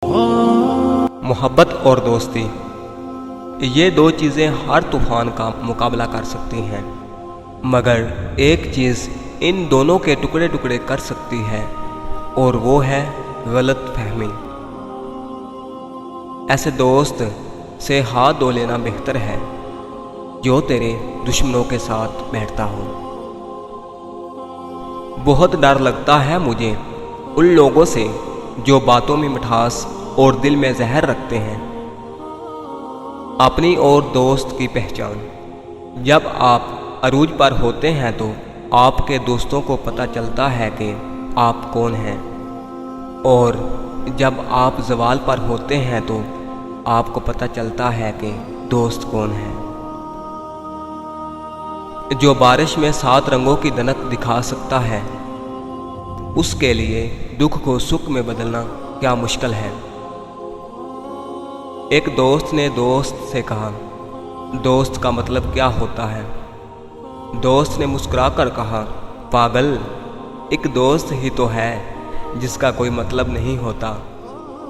मोहब्बत और दोस्ती, ये दो चीज़ें हर तूफ़ान का मुकाबला कर सकती हैं, मगर एक चीज़ इन दोनों के टुकड़े टुकड़े कर सकती है और वो है गलतफहमी। ऐसे दोस्त से हाथ धो लेना बेहतर है जो तेरे दुश्मनों के साथ बैठता हो। बहुत डर लगता है मुझे उन लोगों से जो बातों में मिठास और दिल में जहर रखते हैं। अपनी और दोस्त की पहचान, जब आप अरूज पर होते हैं तो आपके दोस्तों को पता चलता है कि आप कौन हैं, और जब आप ज़वाल पर होते हैं तो आपको पता चलता है कि दोस्त कौन है। जो बारिश में 7 रंगों की दनक दिखा सकता है, उसके लिए दुख को सुख में बदलना क्या मुश्किल है। एक दोस्त ने दोस्त से कहा, दोस्त का मतलब क्या होता है? दोस्त ने मुस्कुराकर कहा, पागल, एक दोस्त ही तो है जिसका कोई मतलब नहीं होता,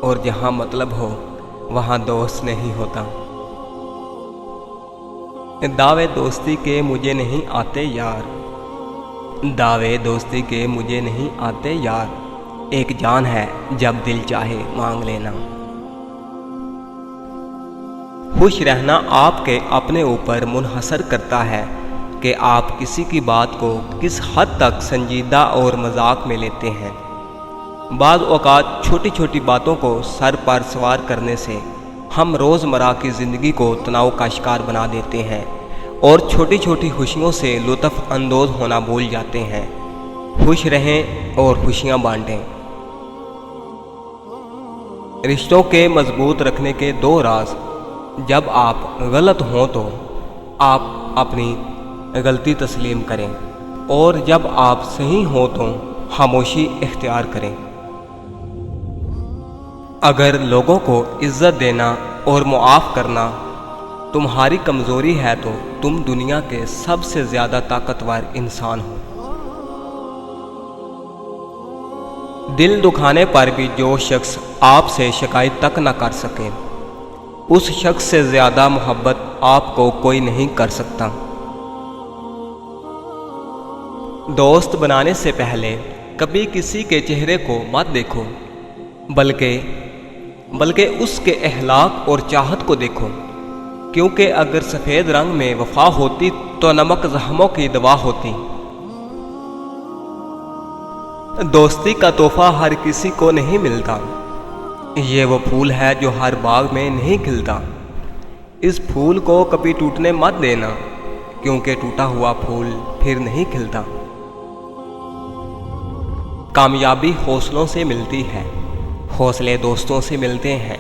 और जहाँ मतलब हो वहाँ दोस्त नहीं होता। दावे दोस्ती के मुझे नहीं आते यार, दावे दोस्ती के मुझे नहीं आते यार, एक जान है जब दिल चाहे मांग लेना। खुश रहना आपके अपने ऊपर मुनहसर करता है कि आप किसी की बात को किस हद तक संजीदा और मजाक में लेते हैं। बाज़ औक़ात छोटी छोटी बातों को सर पर सवार करने से हम रोज़मर्रा की ज़िंदगी को तनाव का शिकार बना देते हैं और छोटी छोटी खुशियों से लुत्फ़ अंदोज़ होना भूल जाते हैं। खुश रहें और खुशियाँ बांटें। रिश्तों के मजबूत रखने के 2 राज। जब आप गलत हों तो आप अपनी गलती तस्लीम करें, और जब आप सही हों तो खामोशी इख्तियार करें। अगर लोगों को इज़्ज़त देना और मुआफ़ करना तुम्हारी कमज़ोरी है तो तुम दुनिया के सबसे ज़्यादा ताकतवर इंसान हो। दिल दुखाने पर भी जो शख्स आपसे शिकायत तक न कर सके, उस शख्स से ज़्यादा मोहब्बत आपको कोई नहीं कर सकता। दोस्त बनाने से पहले कभी किसी के चेहरे को मत देखो, बल्कि उसके अखलाक और चाहत को देखो, क्योंकि अगर सफ़ेद रंग में वफा होती तो नमक ज़ख्मों की दवा होती। दोस्ती का तोहफा हर किसी को नहीं मिलता। ये वो फूल है जो हर बाग में नहीं खिलता। इस फूल को कभी टूटने मत देना, क्योंकि टूटा हुआ फूल फिर नहीं खिलता। कामयाबी हौसलों से मिलती है, हौसले दोस्तों से मिलते हैं,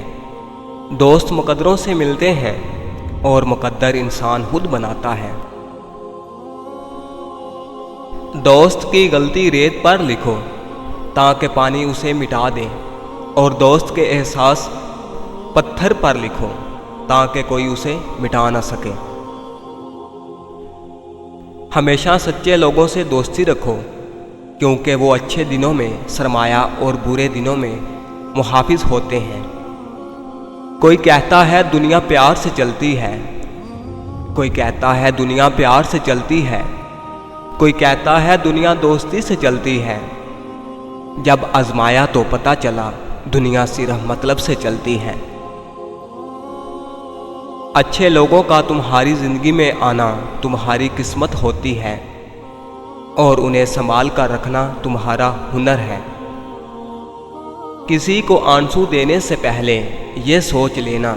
दोस्त मुकद्दरों से मिलते हैं, और मुकद्दर इंसान खुद बनाता है। दोस्त की गलती रेत पर लिखो ताकि पानी उसे मिटा दे, और दोस्त के एहसास पत्थर पर लिखो ताकि कोई उसे मिटा ना सके। हमेशा सच्चे लोगों से दोस्ती रखो, क्योंकि वो अच्छे दिनों में सरमाया और बुरे दिनों में मुहाफिज होते हैं। कोई कहता है दुनिया प्यार से चलती है, कोई कहता है दुनिया प्यार से चलती है, कोई कहता है दुनिया दोस्ती से चलती है। जब आजमाया तो पता चला दुनिया सिर्फ मतलब से चलती है। अच्छे लोगों का तुम्हारी ज़िंदगी में आना तुम्हारी किस्मत होती है, और उन्हें संभाल कर रखना तुम्हारा हुनर है। किसी को आंसू देने से पहले ये सोच लेना,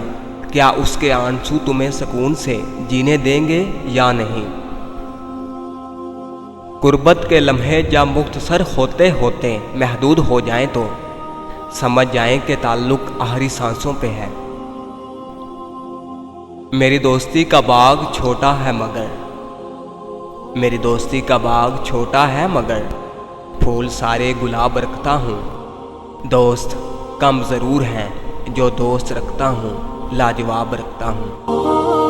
क्या उसके आंसू तुम्हें सुकून से जीने देंगे या नहीं। गुर्बत के लम्हे जब मुख्तसर होते होते महदूद हो जाएं तो समझ जाएं कि ताल्लुक़ आखिरी सांसों पे है। मेरी दोस्ती का बाग छोटा है मगर, मेरी दोस्ती का बाग छोटा है मगर, फूल सारे गुलाब रखता हूँ। दोस्त कम ज़रूर हैं, जो दोस्त रखता हूँ लाजवाब रखता हूँ।